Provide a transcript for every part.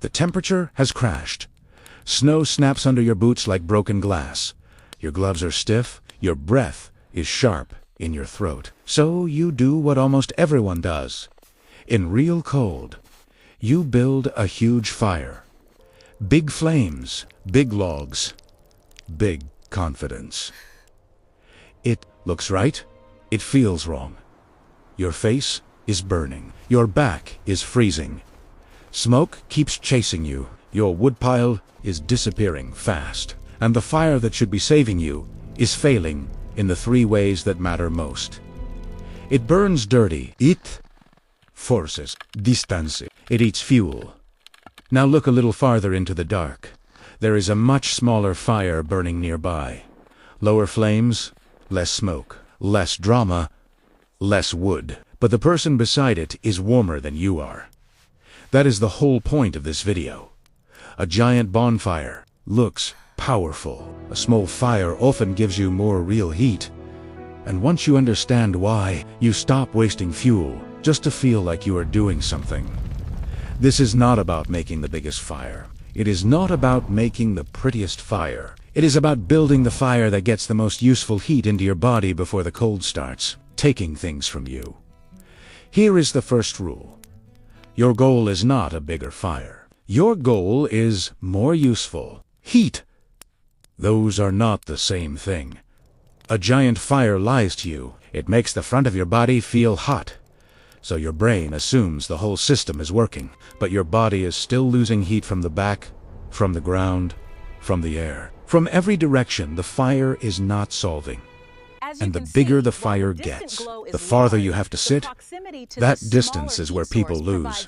The temperature has crashed. Snow snaps under your boots like broken glass. Your gloves are stiff, your breath is sharp in your throat. So you do what almost everyone does. In real cold, you build a huge fire. Big flames, big logs, big confidence. It looks right, it feels wrong. Your face is burning, your back is freezing. Smoke keeps chasing you, your woodpile is disappearing fast, and the fire that should be saving you is failing in the 3 ways that matter most. It burns dirty. It forces distance. It eats fuel. Now look a little farther into the dark. There is a much smaller fire burning nearby. Lower flames, less smoke, less drama, less wood. But the person beside it is warmer than you are. That is the whole point of this video. A giant bonfire looks powerful. A small fire often gives you more real heat. And once you understand why, you stop wasting fuel just to feel like you are doing something. This is not about making the biggest fire. It is not about making the prettiest fire. It is about building the fire that gets the most useful heat into your body before the cold starts taking things from you. Here is the first rule. Your goal is not a bigger fire. Your goal is more useful heat. Those are not the same thing. A giant fire lies to you. It makes the front of your body feel hot. So your brain assumes the whole system is working, but your body is still losing heat from the back, from the ground, from the air. From every direction, the fire is not solving. And the bigger the fire gets, the farther you have to sit, that distance is where people lose.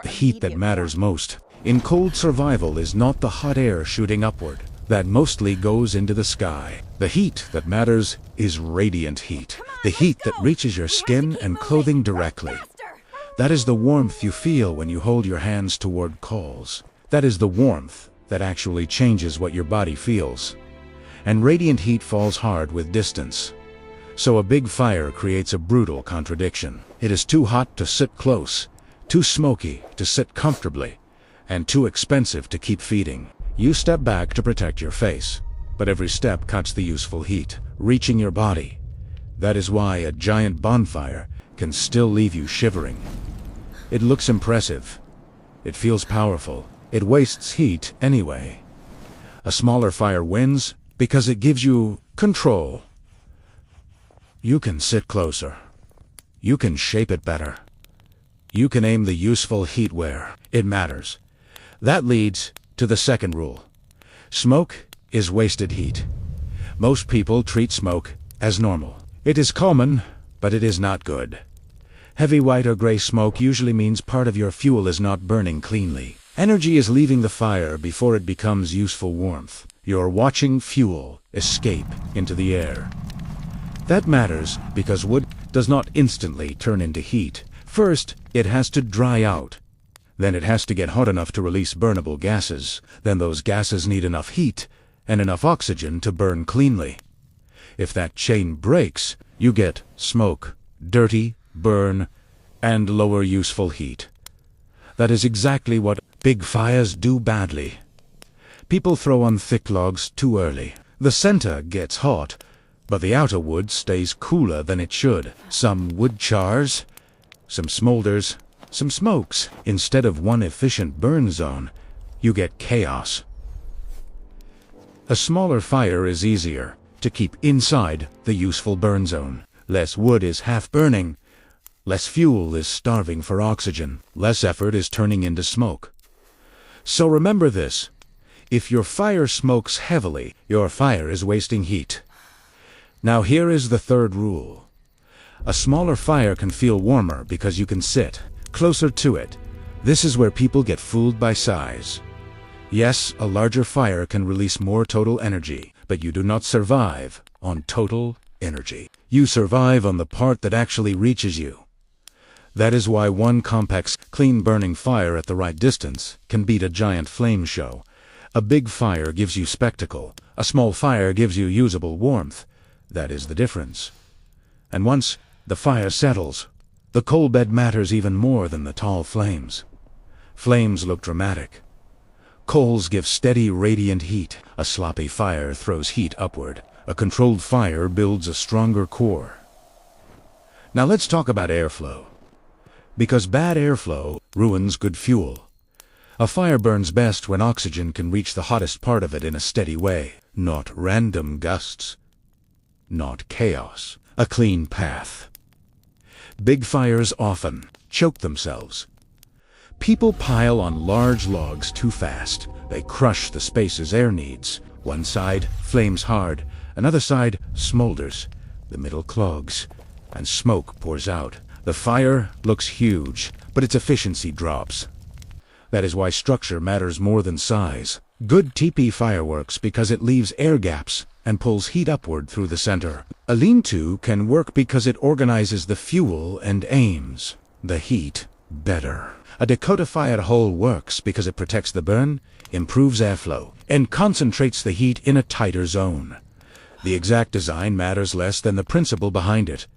The heat that matters most in cold survival is not the hot air shooting upward. That mostly goes into the sky. The heat that matters is radiant heat. The heat that reaches your skin and clothing directly. That is the warmth you feel when you hold your hands toward coals. That is the warmth that actually changes what your body feels. And radiant heat falls hard with distance. So a big fire creates a brutal contradiction. It is too hot to sit close, too smoky to sit comfortably, and too expensive to keep feeding. You step back to protect your face, but every step cuts the useful heat, reaching your body. That is why a giant bonfire can still leave you shivering. It looks impressive. It feels powerful. It wastes heat anyway. A smaller fire wins because it gives you control. You can sit closer. You can shape it better. You can aim the useful heat where it matters. That leads to the second rule. Smoke is wasted heat. Most people treat smoke as normal. It is common, but it is not good. Heavy white or gray smoke usually means part of your fuel is not burning cleanly. Energy is leaving the fire before it becomes useful warmth. You're watching fuel escape into the air. That matters because wood does not instantly turn into heat. First, it has to dry out. Then it has to get hot enough to release burnable gases. Then those gases need enough heat and enough oxygen to burn cleanly. If that chain breaks, you get smoke, dirty, burn, and lower useful heat. That is exactly what big fires do badly. People throw on thick logs too early. The center gets hot, but the outer wood stays cooler than it should. Some wood chars, some smolders, some smokes. Instead of one efficient burn zone, you get chaos. A smaller fire is easier to keep inside the useful burn zone. Less wood is half burning. Less fuel is starving for oxygen. Less effort is turning into smoke. So remember this. If your fire smokes heavily, your fire is wasting heat. Now here is the third rule. A smaller fire can feel warmer because you can sit closer to it. This is where people get fooled by size. Yes, a larger fire can release more total energy, but you do not survive on total energy. You survive on the part that actually reaches you. That is why one compact, clean-burning fire at the right distance can beat a giant flame show. A big fire gives you spectacle. A small fire gives you usable warmth. That is the difference. And once the fire settles, the coal bed matters even more than the tall flames. Flames look dramatic. Coals give steady, radiant heat. A sloppy fire throws heat upward. A controlled fire builds a stronger core. Now let's talk about airflow. Because bad airflow ruins good fuel. A fire burns best when oxygen can reach the hottest part of it in a steady way. Not random gusts. Not chaos. A clean path. Big fires often choke themselves. People pile on large logs too fast. They crush the spaces air needs. One side flames hard, another side smolders. The middle clogs, and smoke pours out. The fire looks huge, but its efficiency drops. That is why structure matters more than size. Good teepee fireworks because it leaves air gaps and pulls heat upward through the center. A lean-to can work because it organizes the fuel and aims the heat better. A Dakota fire hole works because it protects the burn, improves airflow, and concentrates the heat in a tighter zone. The exact design matters less than the principle behind it.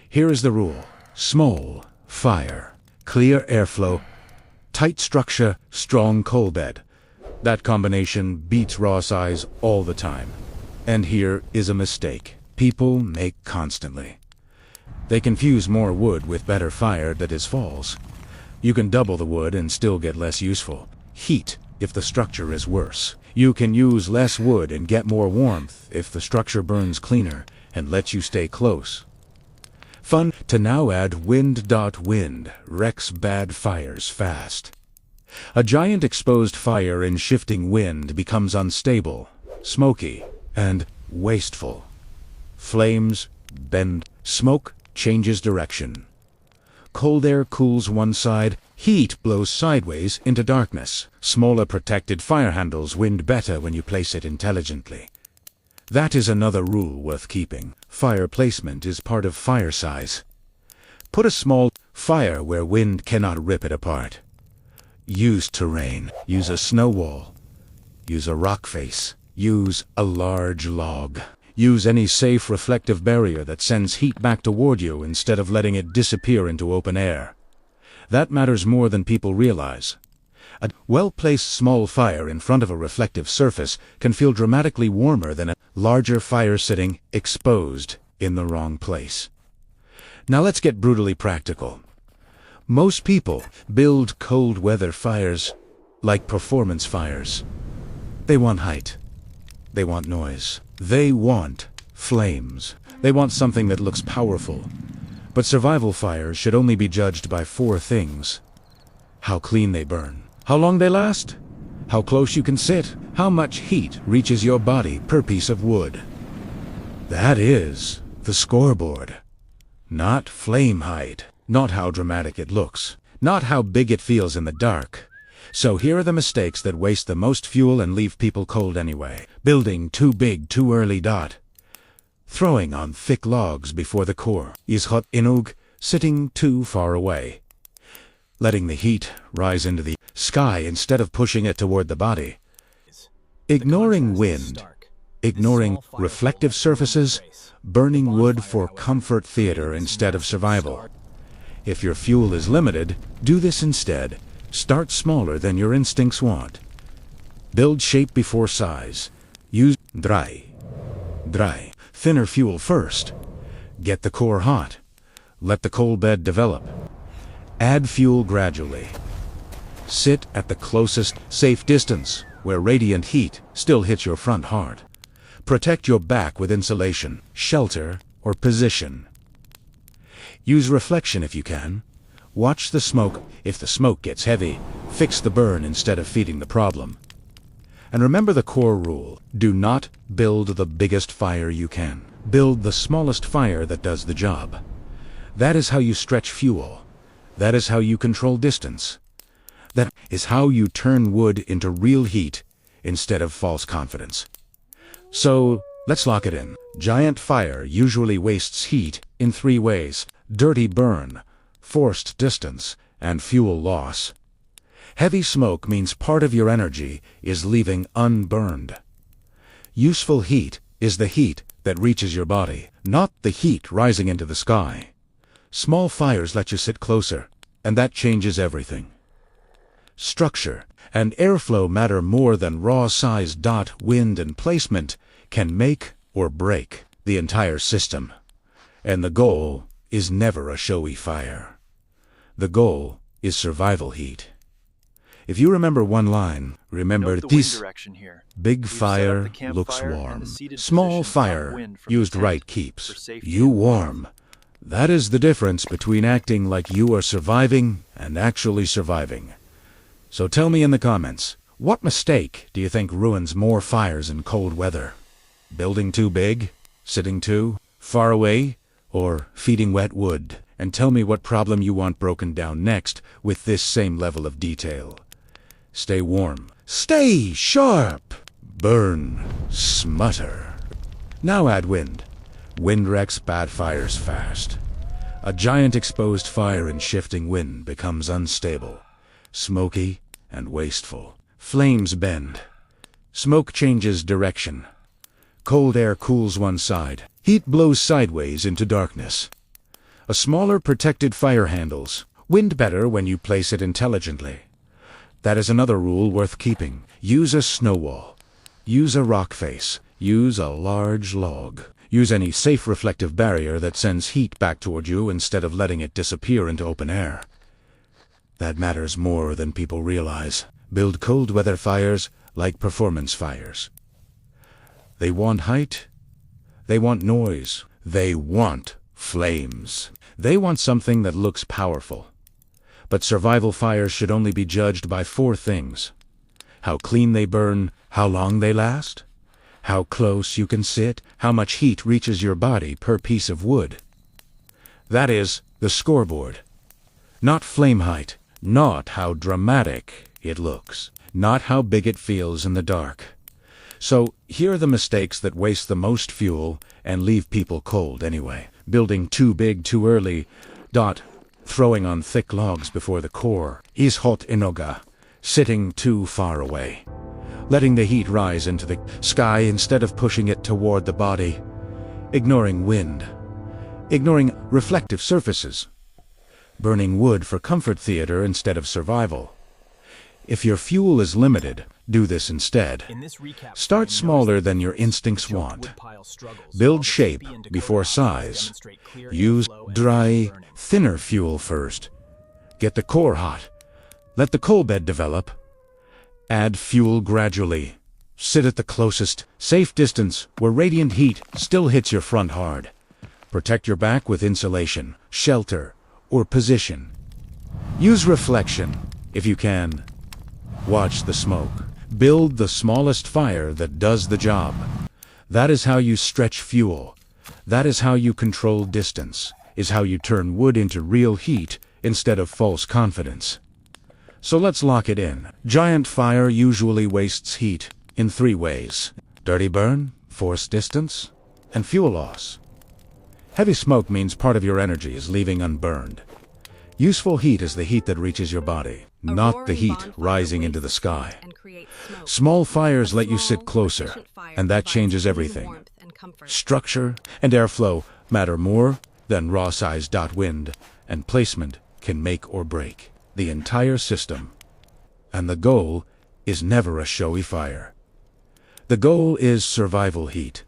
Here is the rule. Small fire, clear airflow, tight structure, strong coal bed. That combination beats raw size all the time. And here is a mistake people make constantly. They confuse more wood with better fire that is false. You can double the wood and still get less useful heat if the structure is worse. You can use less wood and get more warmth if the structure burns cleaner and lets you stay close. Fun to now add wind. Wind wrecks bad fires fast. A giant exposed fire in shifting wind becomes unstable, smoky, and wasteful. Flames bend. Smoke changes direction. Cold air cools one side, heat blows sideways into darkness. Smaller protected fire handles wind better when you place it intelligently. That is another rule worth keeping. Fire placement is part of fire size. Put a small fire where wind cannot rip it apart. Use terrain. Use a snow wall. Use a rock face. Use a large log. Use any safe reflective barrier that sends heat back toward you instead of letting it disappear into open air. That matters more than people realize. A well-placed small fire in front of a reflective surface can feel dramatically warmer than a larger fire sitting exposed in the wrong place. Now let's get brutally practical. Most people build cold weather fires like performance fires. They want height. They want noise. They want flames. They want something that looks powerful. But survival fires should only be judged by 4 things. How clean they burn. How long they last. How close you can sit. How much heat reaches your body per piece of wood. That is the scoreboard. Not flame height. Not how dramatic it looks. Not how big it feels in the dark. So here are the mistakes that waste the most fuel and leave people cold anyway. Building too big too early. Throwing on thick logs before the core. Ishot inug, sitting too far away. Letting the heat rise into the sky instead of pushing it toward the body. Ignoring wind. Ignoring reflective surfaces. Burning wood for comfort theater instead of survival. If your fuel is limited, do this instead. Start smaller than your instincts want. Build shape before size. Use dry. Thinner fuel first. Get the core hot. Let the coal bed develop. Add fuel gradually. Sit at the closest safe distance where radiant heat still hits your front hard. Protect your back with insulation, shelter, or position. Use reflection if you can. Watch the smoke. If the smoke gets heavy, fix the burn instead of feeding the problem. And remember the core rule. Do not build the biggest fire you can. Build the smallest fire that does the job. That is how you stretch fuel. That is how you control distance. That is how you turn wood into real heat instead of false confidence. So, let's lock it in. Giant fire usually wastes heat in 3 ways. Dirty burn, forced distance, and fuel loss. Heavy smoke means part of your energy is leaving unburned. Useful heat is the heat that reaches your body, not the heat rising into the sky. Small fires let you sit closer, and that changes everything. structure, and airflow matter more than raw size. Wind and placement can make or break the entire system. And the goal is never a showy fire. The goal is survival heat. If you remember one line, remember this: big fire looks warm. Small fire used right keeps you warm. That is the difference between acting like you are surviving and actually surviving. So tell me in the comments, what mistake do you think ruins more fires in cold weather? Building too big? Sitting too far away? Or feeding wet wood? And tell me what problem you want broken down next with this same level of detail. Stay warm. Stay sharp. Burn. Smutter. Now add wind. Wind wrecks bad fires fast. A giant exposed fire in shifting wind becomes unstable, smoky, and wasteful. Flames bend. Smoke changes direction. Cold air cools one side. Heat blows sideways into darkness. A smaller protected fire handles wind better when you place it intelligently. That is another rule worth keeping. Use a snow wall. Use a rock face. Use a large log. Use any safe reflective barrier that sends heat back toward you instead of letting it disappear into open air. That matters more than people realize. Build cold weather fires like performance fires. They want height. They want noise. They want flames. They want something that looks powerful. But survival fires should only be judged by 4 things: how clean they burn, how long they last, how close you can sit, how much heat reaches your body per piece of wood. That is the scoreboard. Not flame height, not how dramatic it looks, not how big it feels in the dark. So here are the mistakes that waste the most fuel and leave people cold anyway. Building too big too early. Throwing on thick logs before the core is hot enoga. Sitting too far away. Letting the heat rise into the sky instead of pushing it toward the body. Ignoring wind. Ignoring reflective surfaces. Burning wood for comfort theater instead of survival. If your fuel is limited, do this instead. Start smaller than your instincts want. Build shape before size. Use dry, thinner fuel first. Get the core hot. Let the coal bed develop. Add fuel gradually. Sit at the closest, safe distance where radiant heat still hits your front hard. Protect your back with insulation, shelter, or position. Use reflection if you can. Watch the smoke. Build the smallest fire that does the job. That is how you stretch fuel. That is how you control distance. Is how you turn wood into real heat instead of false confidence. So let's lock it in. Giant fire usually wastes heat in 3 ways: dirty burn, forced distance, and fuel loss. Heavy smoke means part of your energy is leaving unburned. Useful heat is the heat that reaches your body, not the heat rising into the sky. Small fires let you sit closer, and that changes everything. Structure and airflow matter more than raw size. Wind and placement can make or break the entire system. And the goal is never a showy fire. The goal is survival heat.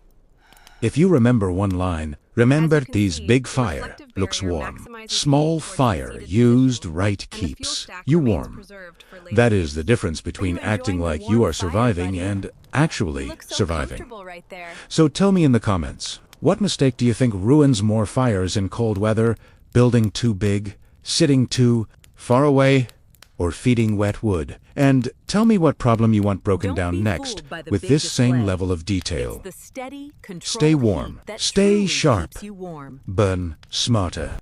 If you remember one line, remember this: big fire looks warm. Small fire used right keeps you warm. That is the difference between acting like you are surviving and actually surviving. So tell me in the comments, what mistake do you think ruins more fires in cold weather? Building too big, sitting too far away, or feeding wet wood? And tell me what problem you want broken down next with this same level of detail. Stay warm, stay sharp, burn smarter.